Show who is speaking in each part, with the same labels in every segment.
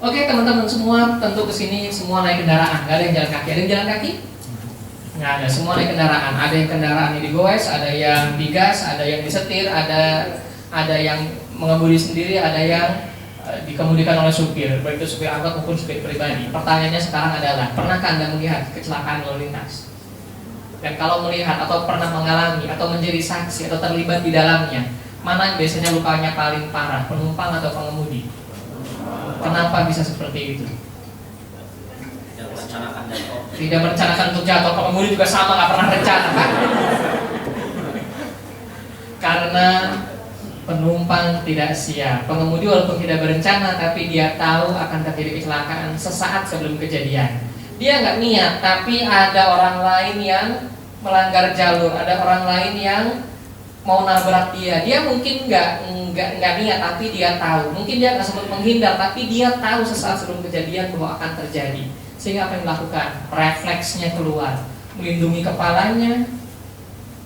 Speaker 1: Oke teman-teman semua, tentu kesini semua naik kendaraan. Gak ada yang jalan kaki. Ada yang jalan kaki? Nggak ada, semua naik kendaraan. Ada yang kendaraannya digoes, ada yang digas, ada yang disetir, ada yang mengemudi sendiri, ada yang dikemudikan oleh supir, baik itu supir angkot maupun supir pribadi. Pertanyaannya sekarang adalah, pernahkah Anda melihat kecelakaan lalu lintas? Dan kalau melihat atau pernah mengalami atau menjadi saksi atau terlibat di dalamnya, mana yang biasanya lukanya paling parah, penumpang atau pengemudi? Kenapa bisa seperti itu? Tidak merencanakan untuk jatuh. Pengemudi juga sama, nggak pernah rencana kan? Karena penumpang tidak siap. Pengemudi walaupun tidak berencana, tapi dia tahu akan terjadi kecelakaan sesaat sebelum kejadian. Dia nggak niat, tapi ada orang lain yang melanggar jalur, ada orang lain yang mau nabrak dia. Dia mungkin nggak niat, tapi dia tahu. Mungkin dia nggak sempat menghindar, tapi dia tahu sesaat sebelum kejadian bahwa akan terjadi. Sehingga apa yang dilakukan? Refleksnya keluar, melindungi kepalanya,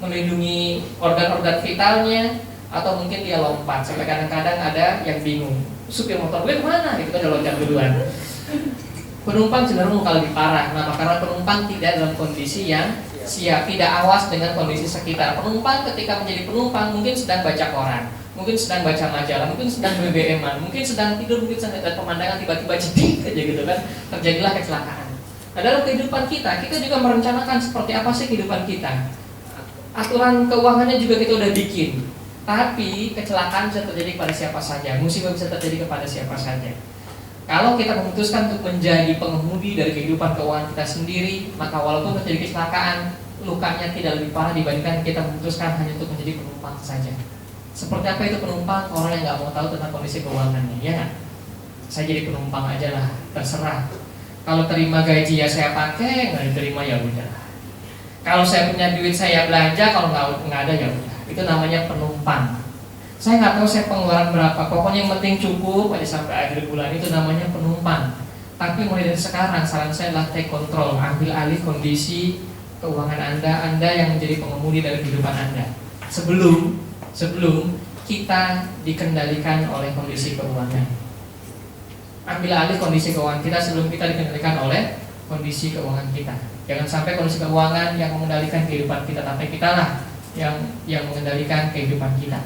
Speaker 1: melindungi organ-organ vitalnya, atau mungkin dia lompat. Sampai kadang-kadang ada yang bingung, supir motor gue kemana? Itu kan udah loncat duluan. Penumpang cenderung kalau lebih parah. Kenapa? Karena penumpang tidak dalam kondisi yang siap, tidak awas dengan kondisi sekitar. Penumpang ketika menjadi penumpang mungkin sedang baca koran, mungkin sedang baca majalah, mungkin sedang BBM-an, mungkin sedang tidur, mungkin sedang lihat pemandangan, tiba-tiba jedik aja gitu kan, terjadilah kecelakaan. Nah, dalam kehidupan kita juga merencanakan seperti apa sih kehidupan kita. Aturan keuangannya juga kita udah bikin. Tapi kecelakaan bisa terjadi kepada siapa saja, musibah bisa terjadi kepada siapa saja. Kalau kita memutuskan untuk menjadi pengemudi dari kehidupan keuangan kita sendiri, maka walaupun terjadi kecelakaan, lukanya tidak lebih parah dibandingkan kita memutuskan hanya untuk menjadi penumpang saja. Seperti apa itu penumpang? Orang yang nggak mau tahu tentang kondisi keuangannya, ya kan? Saya jadi penumpang aja lah, terserah. Kalau terima gaji ya saya pakai, nggak diterima ya udah. Kalau saya punya duit saya belanja, kalau nggak ada ya udah. Itu namanya penumpang. Saya nggak tahu saya pengeluaran berapa, pokoknya yang penting cukup aja sampai akhir bulan, itu namanya penumpang. Tapi mulai dari sekarang saran saya adalah take control, ambil alih kondisi keuangan Anda yang menjadi pengemudi dari kehidupan Anda. Sebelum kita dikendalikan oleh kondisi keuangan. Ambil alih kondisi keuangan kita sebelum kita dikendalikan oleh kondisi keuangan kita. Jangan sampai kondisi keuangan yang mengendalikan kehidupan kita, tapi kita lah yang mengendalikan kehidupan kita.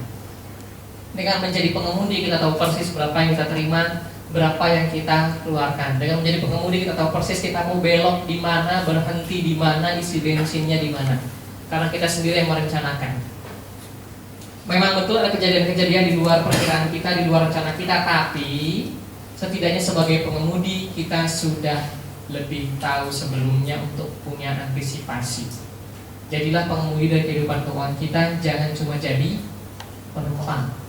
Speaker 1: Dengan menjadi pengemudi kita tahu persis berapa yang kita terima, berapa yang kita keluarkan. Dengan menjadi pengemudi kita tahu persis kita mau belok di mana, berhenti di mana, isi bensinnya di mana. Karena kita sendiri yang merencanakan. Memang betul ada kejadian-kejadian di luar perkiraan kita, di luar rencana kita, tapi setidaknya sebagai pengemudi kita sudah lebih tahu sebelumnya untuk punya antisipasi. Jadilah pengemudi dari kehidupan keuangan kita, jangan cuma jadi penumpang.